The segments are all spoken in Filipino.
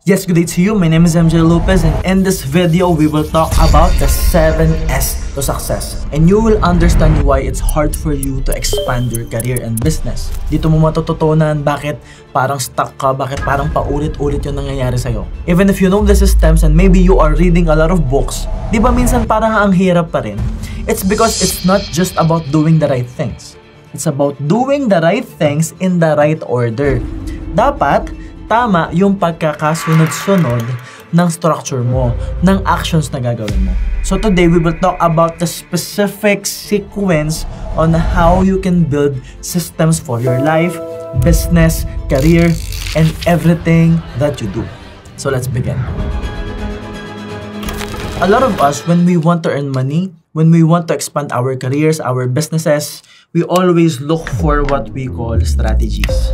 Yes, good day to you. My name is MJ Lopez, and in this video, we will talk about the 7S to success. And you will understand why it's hard for you to expand your career and business. Dito mo matututunan bakit parang stuck ka, bakit parang paulit-ulit yung nangyayari sa'yo. Even if you know the systems and maybe you are reading a lot of books, di ba minsan parang ang hirap pa rin? It's because it's not just about doing the right things. It's about doing the right things in the right order. Dapat tama yung pagkakasunod-sunod ng structure mo, ng actions na gagawin mo. So today, we will talk about the specific sequence on how you can build systems for your life, business, career, and everything that you do. So let's begin. A lot of us, when we want to earn money, when we want to expand our careers, our businesses, we always look for what we call strategies.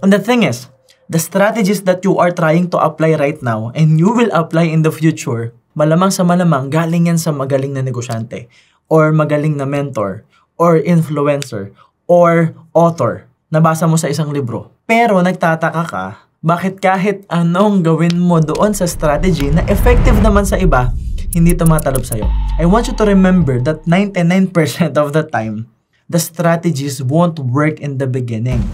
And the thing is, the strategies that you are trying to apply right now and you will apply in the future, malamang sa malamang galing yan sa magaling na negosyante or magaling na mentor or influencer or author. Nabasa mo sa isang libro. Pero nagtataka ka, bakit kahit anong gawin mo doon sa strategy na effective naman sa iba, hindi tumatalab sa'yo. I want you to remember that 99% of the time, the strategies won't work in the beginning.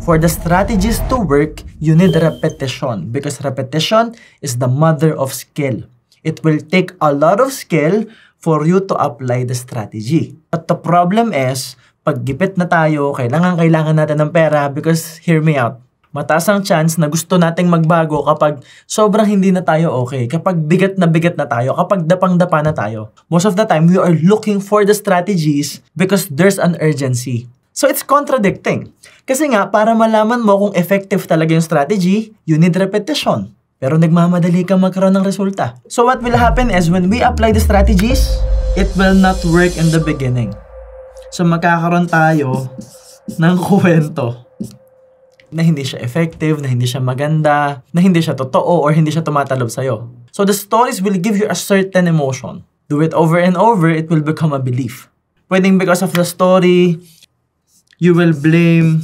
For the strategies to work, you need repetition because repetition is the mother of skill. It will take a lot of skill for you to apply the strategy. But the problem is, pag gipit na tayo, kailangan natin ng pera because, hear me out, mataas ang chance na gusto nating magbago kapag sobrang hindi na tayo okay, kapag bigat na tayo, kapag dapang-dapa na tayo. Most of the time, we are looking for the strategies because there's an urgency. So it's contradicting. Kasi nga, para malaman mo kung effective talaga yung strategy, you need repetition. Pero nagmamadali kang magkaroon ng resulta. So what will happen is when we apply the strategies, it will not work in the beginning. So magkakaroon tayo ng kwento na hindi siya effective, na hindi siya maganda, na hindi siya totoo, or hindi siya tumatalob sa'yo. So the stories will give you a certain emotion. Do it over and over, it will become a belief. Pwedeng because of the story, you will blame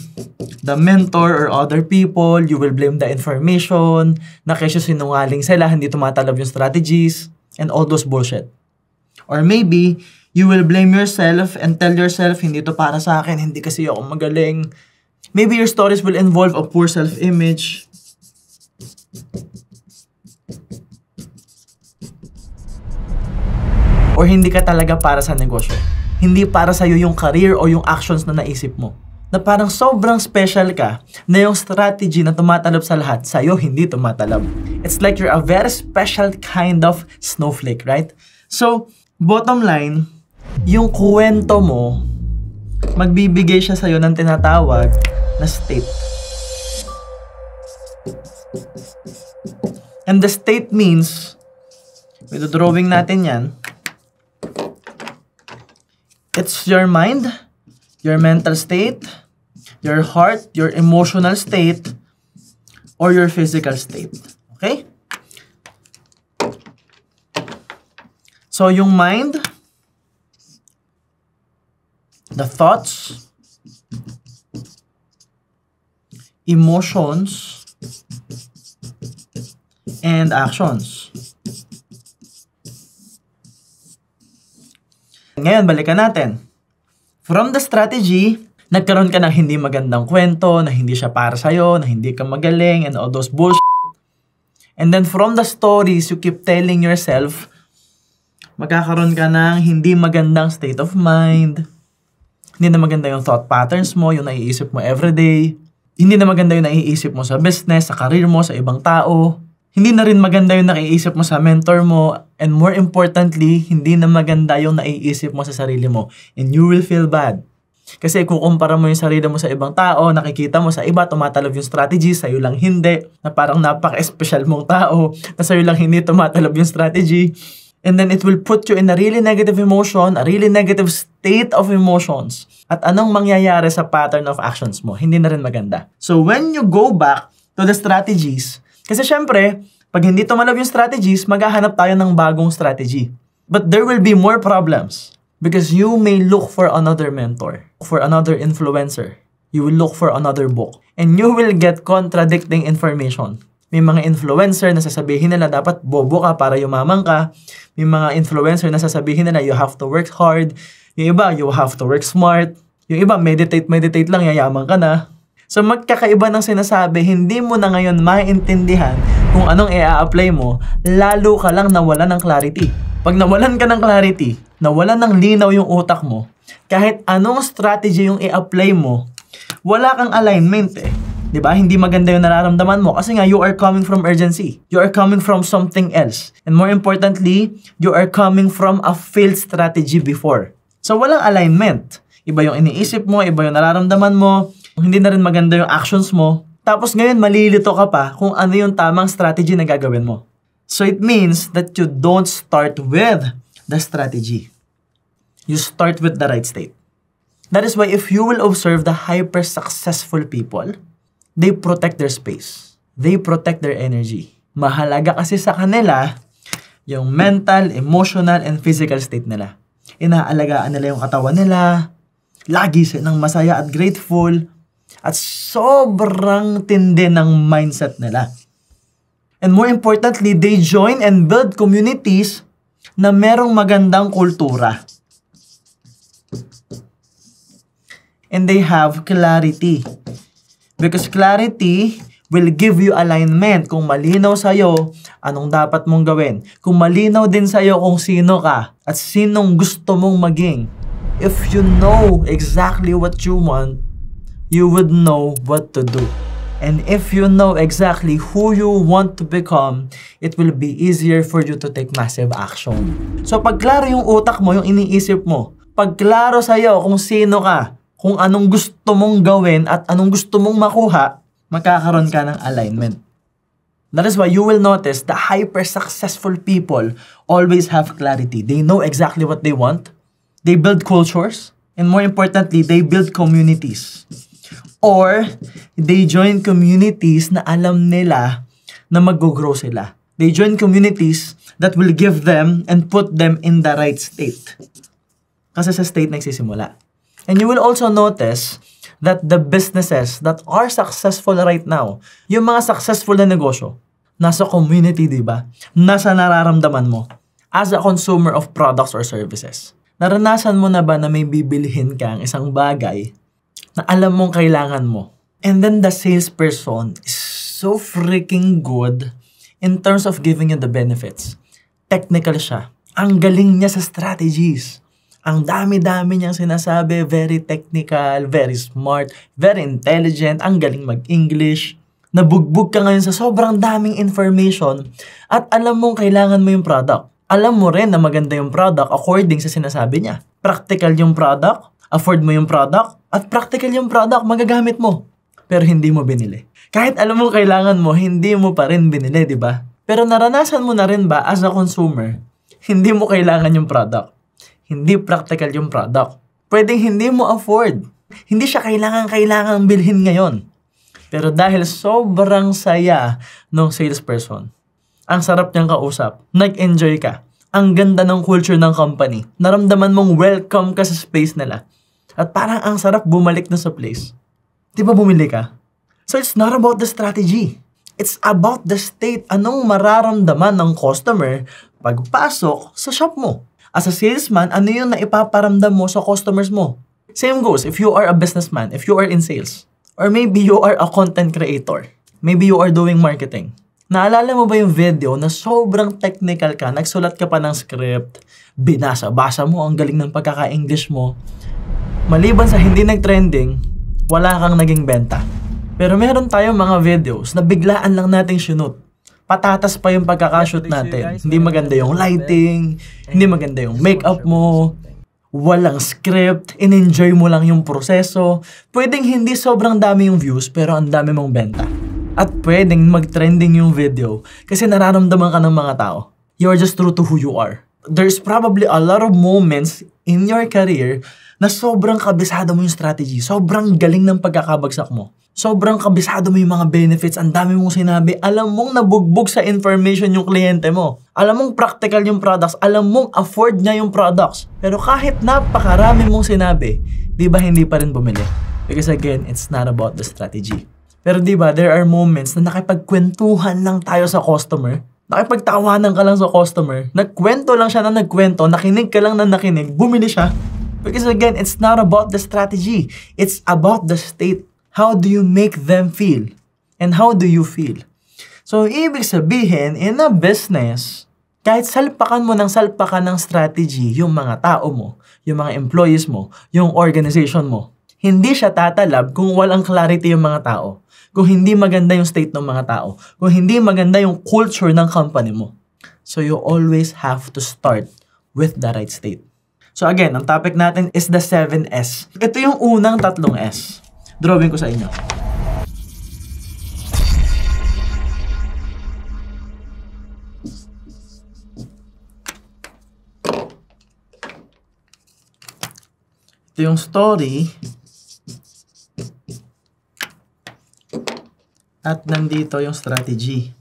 the mentor or other people. You will blame the information na kesyo sinungaling sila, hindi tumatalab yung strategies, and all those bullshit. Or maybe, you will blame yourself and tell yourself, hindi to para sa akin, hindi kasi ako magaling. Maybe your stories will involve a poor self-image. Or hindi ka talaga para sa negosyo. Hindi para sa'yo yung career o yung actions na naisip mo. Na parang sobrang special ka na yung strategy na tumatalab sa lahat, sa'yo hindi tumatalab. It's like you're a very special kind of snowflake, right? So, bottom line, yung kwento mo, magbibigay siya sa'yo ng tinatawag na state. And the state means, with the drawing natin yan, it's your mind, your mental state, your heart, your emotional state, or your physical state. Okay? So, yung mind, the thoughts, emotions, and actions. Ngayon, balikan natin. From the strategy, nagkaroon ka ng hindi magandang kwento, na hindi siya para sa'yo, na hindi ka magaling, and all those bullshit. And then from the stories you keep telling yourself, magkakaroon ka ng hindi magandang state of mind. Hindi na maganda yung thought patterns mo, yung naiisip mo everyday. Hindi na maganda yung naiisip mo sa business, sa career mo, sa ibang tao. Hindi na rin maganda yung naiisip mo sa mentor mo, and more importantly, hindi na maganda yung naiisip mo sa sarili mo, and you will feel bad. Kasi kukumpara mo yung sarili mo sa ibang tao, nakikita mo sa iba, tumatalab yung strategy, sa'yo lang hindi, na parang napaka-espesyal mong tao, na sa'yo lang hindi tumatalab yung strategy, and then it will put you in a really negative emotion, a really negative state of emotions. At anong mangyayari sa pattern of actions mo? Hindi na rin maganda. So when you go back to the strategies, kasi syempre, pag hindi tumalab yung strategies, maghahanap tayo ng bagong strategy. But there will be more problems. Because you may look for another mentor, for another influencer. You will look for another book. And you will get contradicting information. May mga influencer na sasabihin nila dapat bobo ka para yumaman ka. May mga influencer na sasabihin nila you have to work hard. Yung iba, you have to work smart. Yung iba, meditate lang, yayaman ka na. So magkakaiba ng sinasabi, hindi mo na ngayon maintindihan kung anong i-apply mo, lalo ka lang nawalan ng clarity. Pag nawalan ka ng clarity, nawalan ng linaw yung utak mo, kahit anong strategy yung i-apply mo, wala kang alignment eh. Diba? Hindi maganda yung nararamdaman mo kasi nga you are coming from urgency. You are coming from something else. And more importantly, you are coming from a failed strategy before. So walang alignment. Iba yung iniisip mo, iba yung nararamdaman mo, hindi na rin maganda yung actions mo. Tapos ngayon malilito ka pa kung ano yung tamang strategy na gagawin mo. So it means that you don't start with the strategy. You start with the right state. That is why if you will observe the hyper-successful people, they protect their space. They protect their energy. Mahalaga kasi sa kanila yung mental, emotional, and physical state nila. Inaalagaan nila yung katawan nila. Lagi silang masaya at grateful. At sobrang tindi ng mindset nila. And more importantly, they join and build communities na merong magandang kultura. And they have clarity. Because clarity will give you alignment. Kung malinaw sa'yo, anong dapat mong gawin. Kung malinaw din sa'yo kung sino ka at sinong gusto mong maging. If you know exactly what you want, you would know what to do. And if you know exactly who you want to become, it will be easier for you to take massive action. So pag klaro yung utak mo, yung iniisip mo, pag klaro sa'yo kung sino ka, kung anong gusto mong gawin at anong gusto mong makuha, magkakaroon ka ng alignment. That is why you will notice the hyper-successful people always have clarity. They know exactly what they want. They build cultures. And more importantly, they build communities. Or they join communities na alam nila na mag-grow sila. They join communities that will give them and put them in the right state. Kasi sa state nagsisimula. And you will also notice that the businesses that are successful right now, yung mga successful na negosyo, nasa community, di ba? Nasa nararamdaman mo as a consumer of products or services. Naranasan mo na ba na may bibilihin ka ang isang bagay na alam mong kailangan mo? And then the salesperson is so freaking good in terms of giving you the benefits. Technical siya. Ang galing niya sa strategies. Ang dami-dami niyang sinasabi, very technical, very smart, very intelligent, ang galing mag-English. Nabugbog ka ngayon sa sobrang daming information at alam mong kailangan mo yung product. Alam mo rin na maganda yung product according sa sinasabi niya. Practical yung product, afford mo yung product, at practical yung product, magagamit mo. Pero hindi mo binili. Kahit alam mo kailangan mo, hindi mo pa rin binili, di ba? Pero naranasan mo na rin ba as a consumer, hindi mo kailangan yung product. Hindi practical yung product. Pwedeng hindi mo afford. Hindi siya kailangan bilhin ngayon. Pero dahil sobrang saya ng salesperson, ang sarap niyang kausap, nag-enjoy ka, ang ganda ng culture ng company, naramdaman mong welcome ka sa space nila, at parang ang sarap bumalik na sa place. Di ba bumili ka? So it's not about the strategy. It's about the state. Anong mararamdaman ng customer pagpasok sa shop mo? As a salesman, ano yung naipaparamdam mo sa customers mo? Same goes if you are a businessman, if you are in sales. Or maybe you are a content creator. Maybe you are doing marketing. Naalala mo ba yung video na sobrang technical ka, nagsulat ka pa ng script, binasa-basa mo, ang galing ng pagkaka-English mo. Maliban sa hindi nag-trending, wala kang naging benta. Pero meron tayong mga videos na biglaan lang nating sinut. Patatas pa yung pagkakashoot natin. Hindi maganda yung lighting, hindi maganda yung makeup mo, walang script, in-enjoy mo lang yung proseso. Pwedeng hindi sobrang dami yung views, pero ang dami mong benta. At pwedeng mag-trending yung video kasi nararamdaman ka ng mga tao. You are just true to who you are. There's probably a lot of moments in your career na sobrang kabisado mo yung strategy, sobrang galing ng pagkakabagsak mo, sobrang kabisado mo yung mga benefits, ang dami mong sinabi, alam mong nabugbog sa information yung kliyente mo, alam mong practical yung products, alam mong afford niya yung products, pero kahit napakarami mong sinabi, di ba hindi pa rin bumili? Because again, it's not about the strategy. Pero di ba, there are moments na nakipagkwentuhan lang tayo sa customer, nakipagtawanan ka lang sa customer, nagkwento lang siya na nagkwento, nakinig ka lang na nakinig, bumili siya. Because again, it's not about the strategy. It's about the state. How do you make them feel? And how do you feel? So, ibig sabihin, in a business, kahit salpakan mo ng strategy yung mga tao mo, yung mga employees mo, yung organization mo, hindi siya tatalab kung walang clarity yung mga tao, kung hindi maganda yung state ng mga tao, kung hindi maganda yung culture ng company mo. So, you always have to start with the right state. So again, ang topic natin is the 7S. Ito yung unang 3 S. Drawing ko sa inyo. Ito yung story. At nandito yung strategy.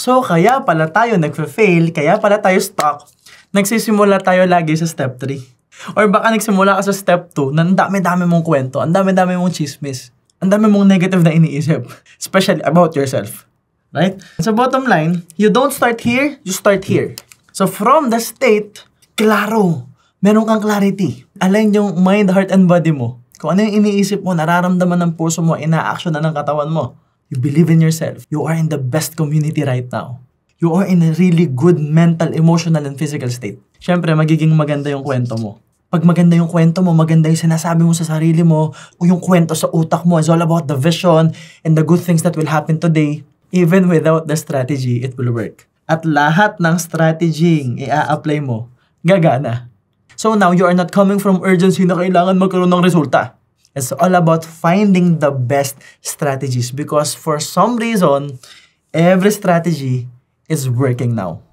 So, kaya pala tayo nagfa-fail, kaya pala tayo stuck, nagsisimula tayo lagi sa step 3. Or baka nagsimula ka sa step 2 na ang dami-dami mong kwento, ang dami-dami mong chismis, ang dami mong negative na iniisip, especially about yourself. Right? So, bottom line, you don't start here, you start here. So, from the state, klaro, meron kang clarity. Align yung mind, heart, and body mo. Kung ano yung iniisip mo, nararamdaman ng puso mo, ina-action na ng katawan mo. You believe in yourself. You are in the best community right now. You are in a really good mental, emotional, and physical state. Siyempre, magiging maganda yung kwento mo. Pag maganda yung kwento mo, maganda yung sinasabi mo sa sarili mo, o yung kwento sa utak mo is all about the vision and the good things that will happen today. Even without the strategy, it will work. At lahat ng strategy i-a-apply mo, gagana. So now, you are not coming from urgency na kailangan magkaroon ng resulta. It's all about finding the best strategies because for some reason, every strategy is working now.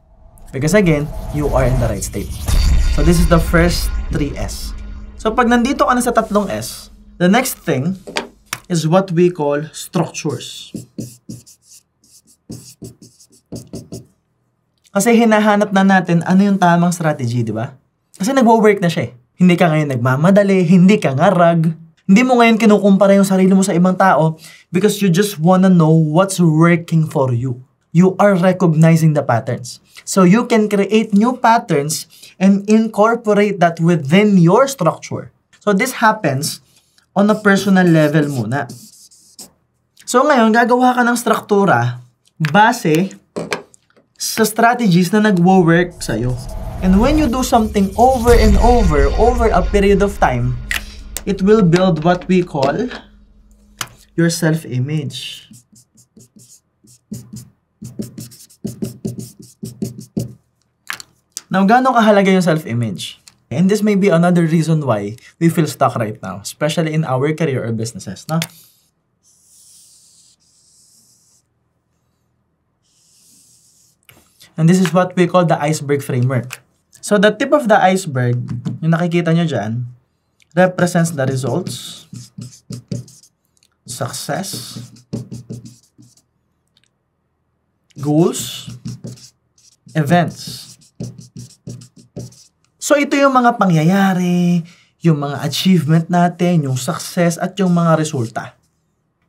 Because again, you are in the right state. So this is the first 3S. So pag nandito ka na sa 3S, the next thing is what we call structures. Kasi hinahanap na natin ano yung tamang strategy, di ba? Kasi nagwo-work na siya eh. Hindi ka ngayon nagmamadali, hindi ka ngarag. Hindi mo ngayon kinukumpara yung sarili mo sa ibang tao because you just wanna know what's working for you. You are recognizing the patterns. So you can create new patterns and incorporate that within your structure. So this happens on a personal level muna. So ngayon, gagawa ka ng struktura base sa strategies na nagwo-work sa'yo. And when you do something over and over a period of time, it will build what we call your self-image. Now, gaano kahalaga yung self-image? And this may be another reason why we feel stuck right now, especially in our career or businesses, no? And this is what we call the iceberg framework. So, the tip of the iceberg, yung nakikita nyo dyan, represents the results, success, goals, events. So ito yung mga pangyayari, yung mga achievement natin, yung success at yung mga resulta.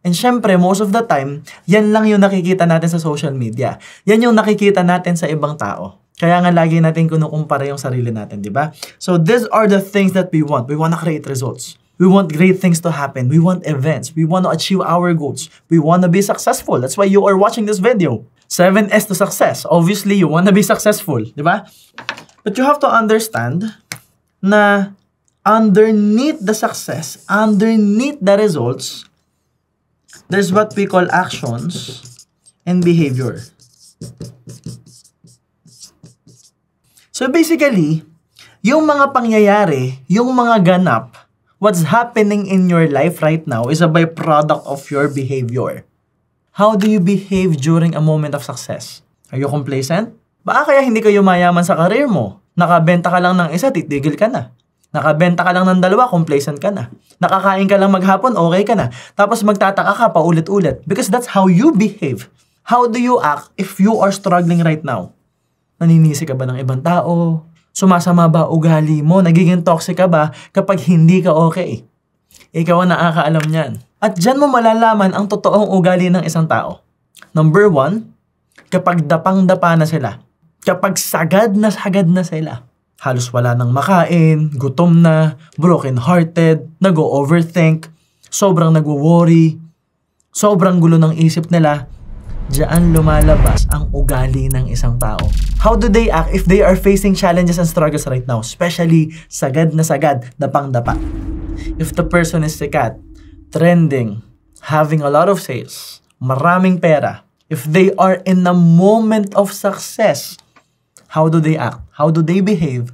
And syempre, most of the time, yan lang yung nakikita natin sa social media. Yan yung nakikita natin sa ibang tao. Kaya nga lagi natin kinukumpara yung sarili natin, di ba? So these are the things that we want. We want to create results. We want great things to happen. We want events. We want to achieve our goals. We want to be successful. That's why you are watching this video. 7S to success. Obviously, you want to be successful, di ba? But you have to understand na underneath the success, underneath the results, there's what we call actions and behavior. So basically, yung mga pangyayari, yung mga ganap, what's happening in your life right now is a byproduct of your behavior. How do you behave during a moment of success? Are you complacent? Baka kaya hindi ka yumayaman sa career mo. Nakabenta ka lang ng isa, titigil ka na. Nakabenta ka lang ng dalawa, complacent ka na. Nakakain ka lang maghapon, okay ka na. Tapos magtataka ka pa ulit-ulit. Because that's how you behave. How do you act if you are struggling right now? Naninisi ka ba ng ibang tao? Sumasama ba ugali mo? Nagiging toxic ka ba kapag hindi ka okay? Ikaw ang nakakaalam niyan. At dyan mo malalaman ang totoong ugali ng isang tao. Number 1, kapag dapang-dapa na sila. Kapag sagad na sila. Halos wala nang makain, gutom na, broken-hearted, nag-overthink, sobrang nagwo-worry, sobrang gulo ng isip nila, diyan lumalabas ang ugali ng isang tao. How do they act if they are facing challenges and struggles right now? Especially sagad na sagad, dapang-dapa. If the person is sikat, trending, having a lot of sales, maraming pera, if they are in a moment of success, how do they act? How do they behave?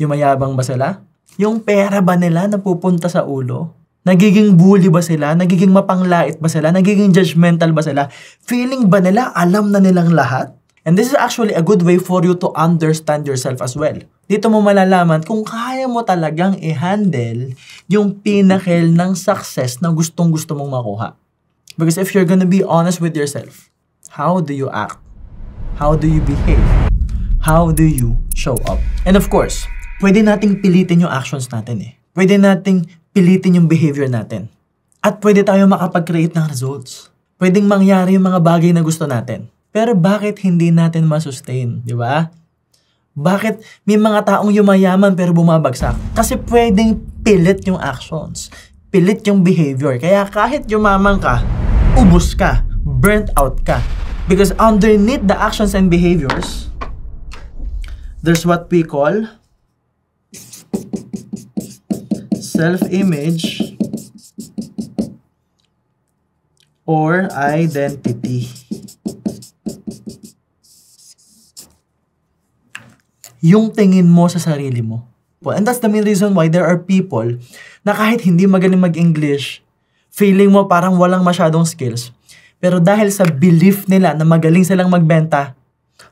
Yumayabang ba sila? Yung pera ba nila napupunta sa ulo? Nagiging bully ba sila? Nagiging mapanglait ba sila? Nagiging judgmental ba sila? Feeling ba nila alam na nilang lahat? And this is actually a good way for you to understand yourself as well. Dito mo malalaman kung kaya mo talagang i-handle yung pinnacle ng success na gustong-gusto mong makuha. Because if you're gonna be honest with yourself, how do you act? How do you behave? How do you show up? And of course, pwede nating pilitin yung actions natin eh. Pwede nating pilitin yung behavior natin. At pwede tayo makapag-create ng results. Pwedeng mangyari yung mga bagay na gusto natin. Pero bakit hindi natin masustain? Di ba? Bakit may mga taong yumayaman pero bumabagsak? Kasi pwedeng pilit yung actions. Pilit yung behavior. Kaya kahit yumaman ka, ubos ka, burnt out ka. Because underneath the actions and behaviors, there's what we call self-image or identity. Yung tingin mo sa sarili mo. And that's the main reason why there are people na kahit hindi magaling mag-English, feeling mo parang walang masyadong skills. Pero dahil sa belief nila na magaling silang magbenta,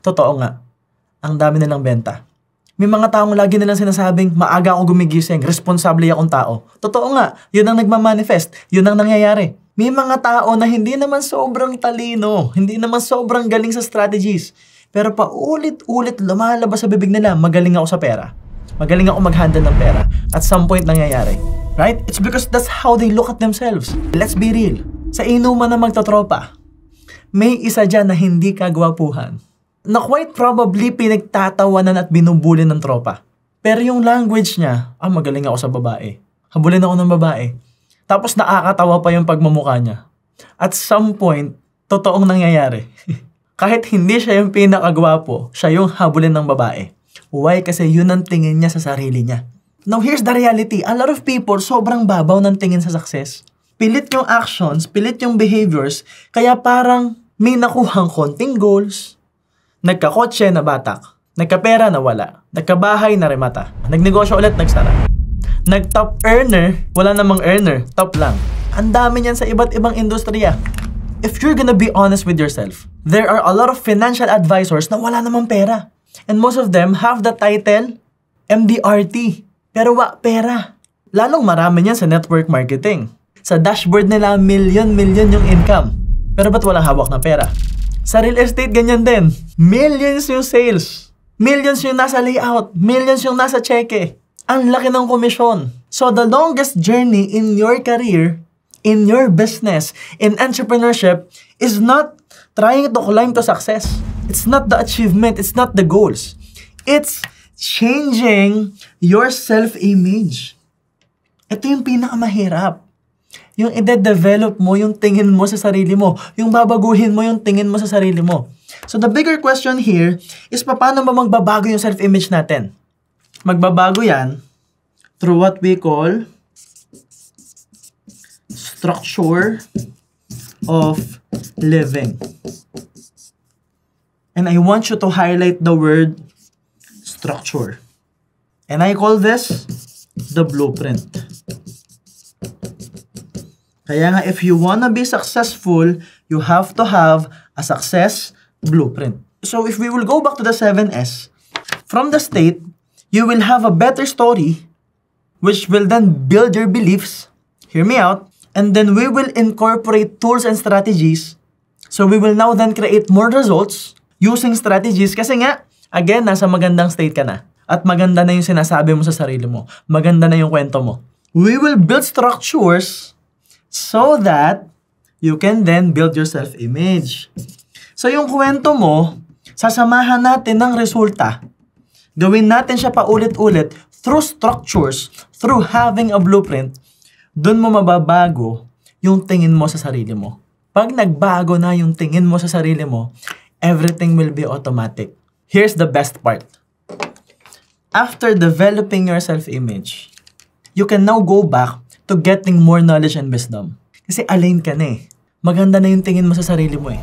totoo nga, ang dami nilang benta. May mga taong lagi nilang sinasabing, maaga ako gumigising, responsable akong tao. Totoo nga, yun ang nagmamanifest, yun ang nangyayari. May mga tao na hindi naman sobrang talino, hindi naman sobrang galing sa strategies, pero paulit-ulit lumalabas sa bibig nila, magaling ako sa pera. Magaling ako mag-handle ng pera. At some point nangyayari. Right? It's because that's how they look at themselves. Let's be real. Sa inuman na magtotropa, may isa dyan na hindi kagwapuhan, na quite probably pinagtatawanan at binubuli ng tropa. Pero yung language niya, magaling ako sa babae. Habulin ako ng babae. Tapos nakakatawa pa yung pagmumukha niya. At some point, totoong nangyayari. Kahit hindi siya yung pinakagwapo, siya yung habulin ng babae. Why? Kasi yun ang tingin niya sa sarili niya. Now here's the reality. A lot of people sobrang babaw ng tingin sa success. Pilit yung actions, pilit yung behaviors, kaya parang may nakuhang konting goals, nagkakotse na batak, nagkapera na wala, nagkabahay na remata, nagnegosyo ulit nagsara. Nag-top earner, wala namang earner, top lang. Ang dami niyan sa iba't ibang industriya. If you're gonna be honest with yourself, there are a lot of financial advisors na wala namang pera. And most of them have the title MDRT. Pero pera. Lalong marami niyan sa network marketing. Sa dashboard nila, million yung income. Pero ba't walang hawak na pera? Sa real estate, ganyan din. Millions yung sales. Millions yung nasa layout. Millions yung nasa cheque. Ang laki ng komisyon. So the longest journey in your career, in your business, in entrepreneurship, is not trying to climb to success. It's not the achievement. It's not the goals. It's changing your self-image. Ito yung pinakamahirap. Yung i-develop mo yung tingin mo sa sarili mo. Yung babaguhin mo yung tingin mo sa sarili mo. So the bigger question here is paano ba magbabago yung self-image natin? Magbabago yan through what we call structure of living. And I want you to highlight the word structure. And I call this the blueprint. Kaya nga, if you wanna be successful, you have to have a success blueprint. So if we will go back to the 7S, from the state, you will have a better story, which will then build your beliefs. Hear me out. And then we will incorporate tools and strategies. So we will now then create more results using strategies. Kasi nga, again, nasa magandang state ka na. At maganda na yung sinasabi mo sa sarili mo. Maganda na yung kwento mo. We will build structures so that you can then build your self-image. So yung kwento mo, sasamahan natin ng resulta. Gawin natin siya paulit-ulit through structures, through having a blueprint. Doon mo mababago yung tingin mo sa sarili mo. Pag nagbago na yung tingin mo sa sarili mo, everything will be automatic. Here's the best part. After developing your self-image, you can now go back to getting more knowledge and wisdom. Kasi align ka na eh. Maganda na yung tingin mo sa sarili mo eh.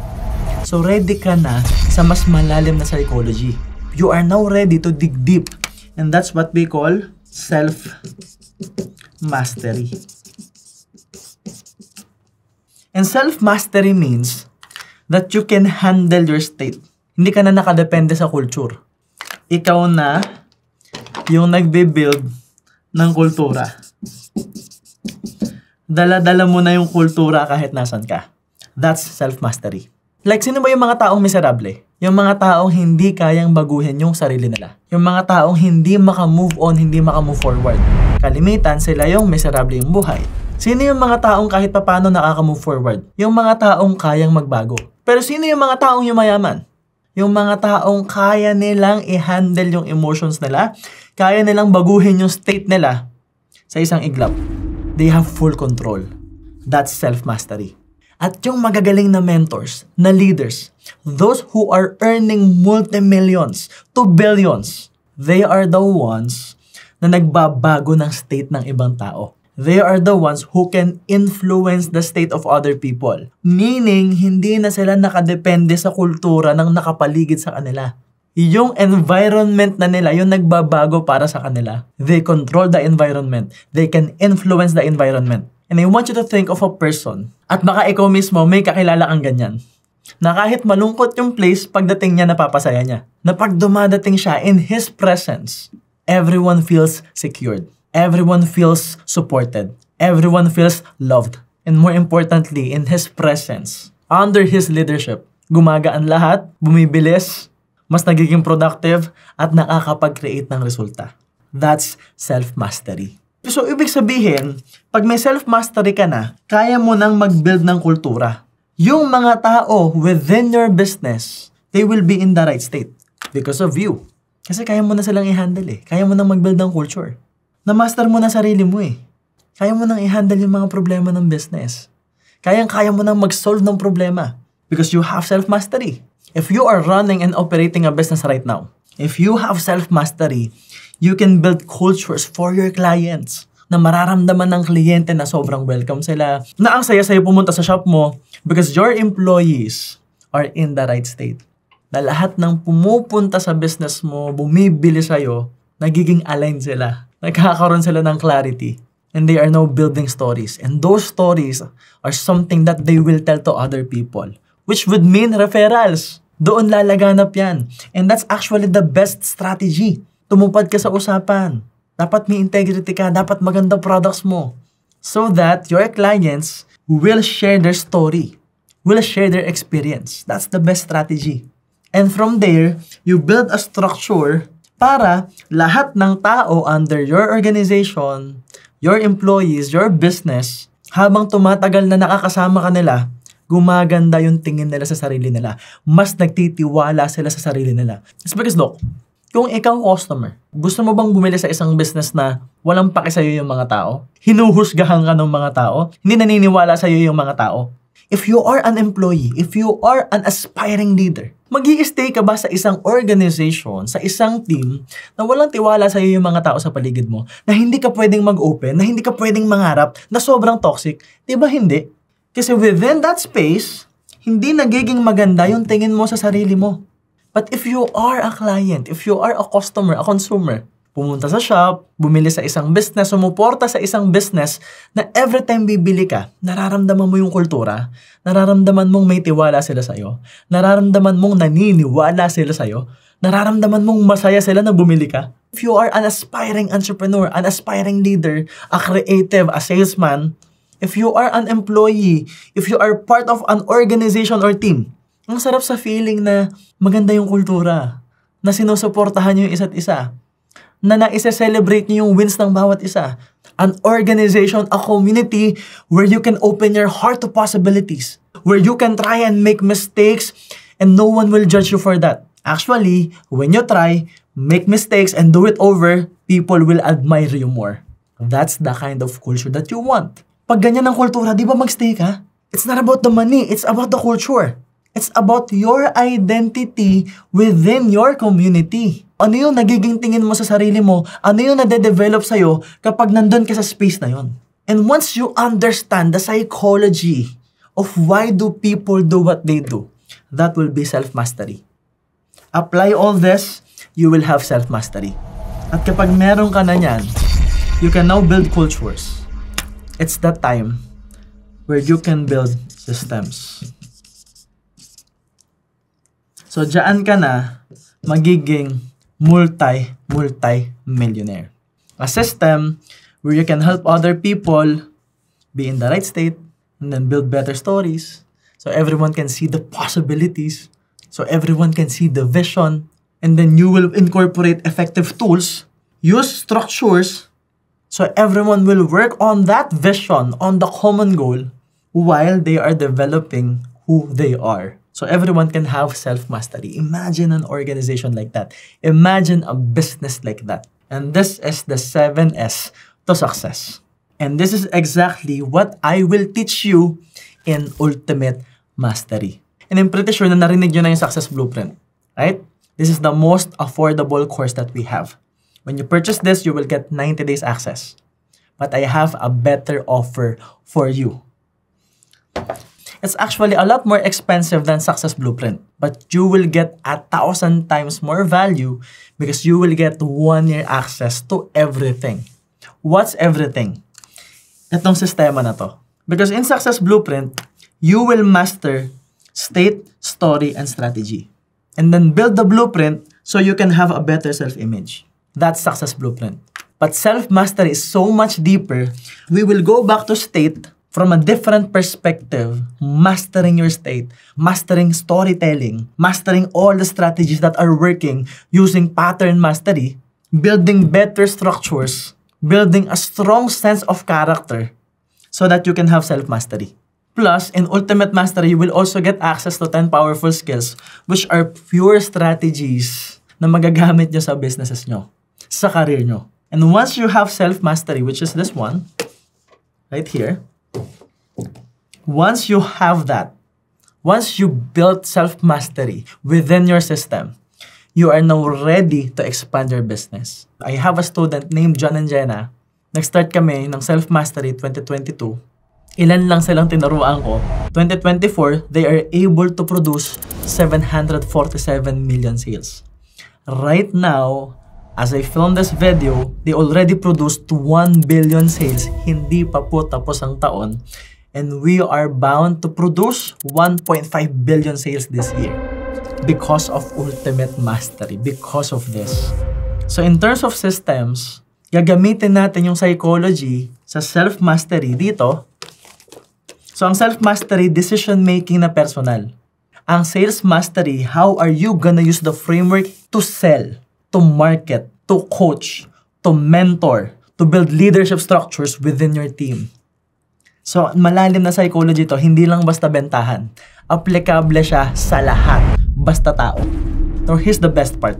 So ready ka na sa mas malalim na psychology. You are now ready to dig deep. And that's what we call self-mastery. And self-mastery means that you can handle your state. Hindi ka na nakadepende sa culture. Ikaw na yung nagbe-build ng kultura. Dala-dala mo na yung kultura kahit nasan ka. That's self-mastery. Like, sino ba yung mga taong miserable? Yung mga taong hindi kayang baguhin yung sarili nila. Yung mga taong hindi maka-move on, hindi maka-move forward. Kalimitan, sila yung miserable yung buhay. Sino yung mga taong kahit papano nakaka-move forward? Yung mga taong kayang magbago. Pero sino yung mga taong yumayaman? Yung mga taong kaya nilang i-handle yung emotions nila, kaya nilang baguhin yung state nila sa isang iglap. They have full control. That's self-mastery. At yung magagaling na mentors, na leaders, those who are earning multi-millions to billions, they are the ones na nagbabago ng state ng ibang tao. They are the ones who can influence the state of other people. Meaning, hindi na sila nakadepende sa kultura ng nakapaligid sa kanila. Yung environment na nila, yung nagbabago para sa kanila. They control the environment. They can influence the environment. And I want you to think of a person, at baka ikaw mismo may kakilala kang ganyan, na kahit malungkot yung place, pagdating niya napapasaya niya. Na pag dumadating siya in his presence, everyone feels secured. Everyone feels supported. Everyone feels loved. And more importantly, in his presence, under his leadership, gumagaan lahat, bumibilis, mas nagiging productive, at nakakapag-create ng resulta. That's self-mastery. So, ibig sabihin, pag may self-mastery ka na, kaya mo nang mag-build ng kultura. Yung mga tao within your business, they will be in the right state because of you. Kasi kaya mo na silang i-handle eh. Kaya mo nang mag-build ng culture. Na-master mo na sarili mo eh. Kaya mo nang i-handle yung mga problema ng business. Kaya mo nang mag-solve ng problema because you have self-mastery. If you are running and operating a business right now, if you have self-mastery, you can build cultures for your clients na mararamdaman ng kliyente na sobrang welcome sila, na ang saya-saya pumunta sa shop mo because your employees are in the right state. Na lahat ng pumupunta sa business mo, bumibili sa'yo, nagiging aligned sila. Nagkakaroon sila ng clarity. And they are now building stories. And those stories are something that they will tell to other people. Which would mean referrals. Doon lalaganap yan. And that's actually the best strategy. Tumupad ka sa usapan. Dapat may integrity ka. Dapat maganda products mo. So that your clients will share their story. Will share their experience. That's the best strategy. And from there, you build a structure para lahat ng tao under your organization, your employees, your business, habang tumatagal na nakakasama ka nila, gumaganda yung tingin nila sa sarili nila. Mas nagtitiwala sila sa sarili nila. It's because look, kung ikaw customer, gusto mo bang bumili sa isang business na walang pake sa'yo yung mga tao? Hinuhusgahan ka ng mga tao? Hindi naniniwala sa'yo yung mga tao? If you are an employee, if you are an aspiring leader, mag-i-stay ka ba sa isang organization, sa isang team, na walang tiwala sa'yo yung mga tao sa paligid mo, na hindi ka pwedeng mag-open, na hindi ka pwedeng mangarap, na sobrang toxic? Diba hindi? Kasi within that space, hindi nagiging maganda yung tingin mo sa sarili mo. But if you are a client, if you are a customer, a consumer, pumunta sa shop, bumili sa isang business, sumuporta sa isang business na every time bibili ka, nararamdaman mo yung kultura, nararamdaman mong may tiwala sila sa'yo, nararamdaman mong naniniwala sila sa'yo, nararamdaman mong masaya sila na bumili ka. If you are an aspiring entrepreneur, an aspiring leader, a creative, a salesman, if you are an employee, if you are part of an organization or team, ang sarap sa feeling na maganda yung kultura, na sinusuportahan nyo yung isa't isa, na naisa-celebrate nyo yung wins ng bawat isa. An organization, a community where you can open your heart to possibilities, where you can try and make mistakes and no one will judge you for that. Actually, when you try, make mistakes and do it over, people will admire you more. That's the kind of culture that you want. Pag ganyan ang kultura, di ba magstay ka? It's not about the money, it's about the culture. It's about your identity within your community. Ano yung nagiging tingin mo sa sarili mo? Ano yung nade-develop sa'yo kapag nandun ka sa space na yon? And once you understand the psychology of why do people do what they do, that will be self-mastery. Apply all this, you will have self-mastery. At kapag meron ka na yan, you can now build cultures. It's that time where you can build systems. So, dyan ka na magiging multi-millionaire. A system where you can help other people be in the right state and then build better stories so everyone can see the possibilities, so everyone can see the vision, and then you will incorporate effective tools, use structures, so everyone will work on that vision, on the common goal, while they are developing who they are. So everyone can have self-mastery. Imagine an organization like that. Imagine a business like that. And this is the 7S to success. And this is exactly what I will teach you in Ultimate Mastery. And I'm pretty sure na narinig nyo na yung Success Blueprint. Right? This is the most affordable course that we have. When you purchase this, you will get 90 days access. But I have a better offer for you. It's actually a lot more expensive than Success Blueprint, but you will get 1,000 times more value because you will get 1 year access to everything. What's everything? Itong sistema na to. Because in Success Blueprint, you will master state, story, and strategy. And then build the blueprint so you can have a better self-image. That's Success Blueprint. But self-mastery is so much deeper. We will go back to state from a different perspective, mastering your state, mastering storytelling, mastering all the strategies that are working using pattern mastery, building better structures, building a strong sense of character so that you can have self-mastery. Plus, in Ultimate Mastery, you will also get access to 10 powerful skills which are pure strategies na magagamit nyo sa businesses nyo, sa career nyo. And once you have self-mastery, which is this one, right here, once you have that, once you build self-mastery within your system, you are now ready to expand your business. I have a student named John and Jenna. Nag-start kami ng self-mastery 2022. Ilan lang silang tinuruan ko. 2024, they are able to produce 747 million sales. Right now, as I film this video, they already produced 1 billion sales. Hindi pa po tapos ang taon. And we are bound to produce 1.5 billion sales this year because of Ultimate Mastery, because of this. So in terms of systems, gagamitin natin yung psychology sa self-mastery dito. So ang self-mastery, decision-making na personal. Ang sales mastery, how are you gonna use the framework to sell, to market, to coach, to mentor, to build leadership structures within your team. So, malalim na psychology to, hindi lang basta bentahan. Applicable siya sa lahat, basta tao. So, here's the best part.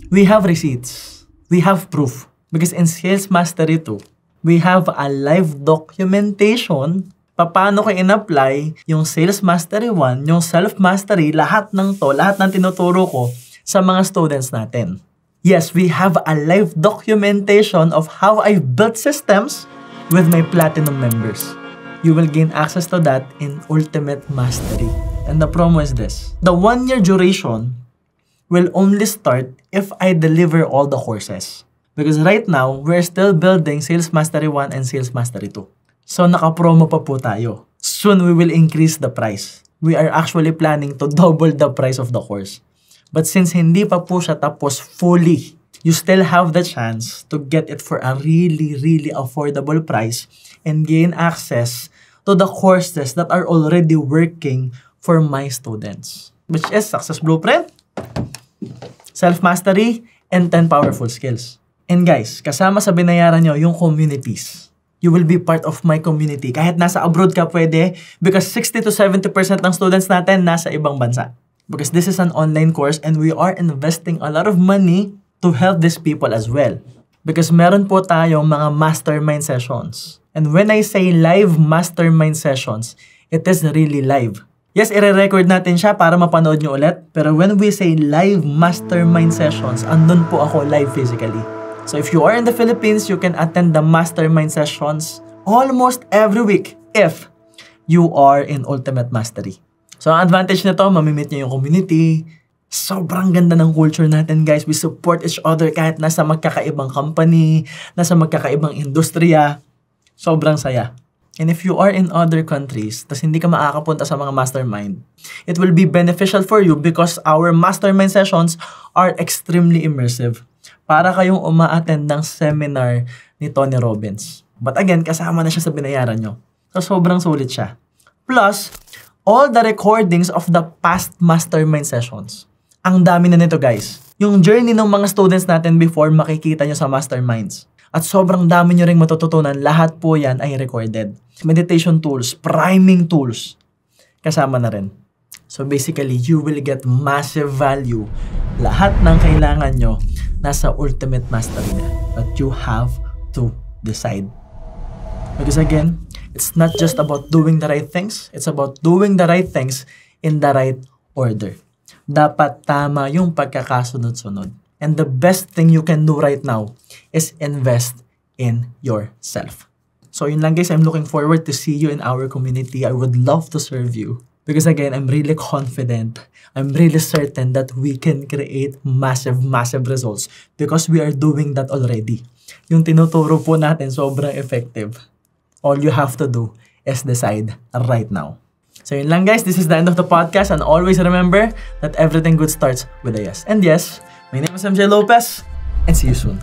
We have receipts. We have proof. Because in Sales Mastery 2, we have a live documentation paano ko in-apply yung Sales Mastery 1, yung Self-Mastery, lahat ng tinuturo ko sa mga students natin. Yes, we have a live documentation of how I've built systems with my Platinum members. You will gain access to that in Ultimate Mastery. And the promo is this. The 1-year duration will only start if I deliver all the courses. Because right now, we're still building Sales Mastery 1 and Sales Mastery 2. So naka-promo pa po tayo. Soon we will increase the price. We are actually planning to double the price of the course. But since hindi pa po siya tapos fully, you still have the chance to get it for a really, really affordable price and gain access to the courses that are already working for my students. Which is Success Blueprint, Self-Mastery, and 10 Powerful Skills. And guys, kasama sa binayaran nyo yung communities. You will be part of my community. Kahit nasa abroad ka pwede, because 60 to 70% ng students natin nasa ibang bansa. Because this is an online course and we are investing a lot of money to help these people as well. Because meron po tayong mga mastermind sessions. And when I say live mastermind sessions, it is really live. Yes, i-record natin siya para mapanood nyo ulit. Pero when we say live mastermind sessions, andun po ako live physically. So if you are in the Philippines, you can attend the mastermind sessions almost every week if you are in Ultimate Mastery. So ang advantage nito, mamimit nyo yung community. Sobrang ganda ng culture natin, guys. We support each other kahit nasa magkakaibang company, nasa magkakaibang industriya. Sobrang saya. And if you are in other countries, tas hindi ka makakapunta sa mga mastermind, it will be beneficial for you because our mastermind sessions are extremely immersive. Para kayong uma-attend ng seminar ni Tony Robbins. But again, kasama na siya sa binayaran nyo. So sobrang sulit siya. Plus, all the recordings of the past mastermind sessions. Ang dami na nito, guys. Yung journey ng mga students natin before, makikita nyo sa masterminds. At sobrang dami nyo ring matututunan. Lahat po yan ay recorded. Meditation tools, priming tools, kasama na rin. So basically, you will get massive value. Lahat ng kailangan nyo nasa Ultimate Mastery na. But you have to decide. Because again, it's not just about doing the right things. It's about doing the right things in the right order. Dapat tama yung pagkakasunod-sunod. And the best thing you can do right now is invest in yourself. So yun lang, guys. I'm looking forward to see you in our community. I would love to serve you. Because again, I'm really confident. I'm really certain that we can create massive, massive results because we are doing that already. Yung tinuturo po natin sobrang effective. All you have to do is decide right now. So yun lang, guys. This is the end of the podcast, and always remember that everything good starts with a yes. And yes, my name is MJ Lopez, and see you soon.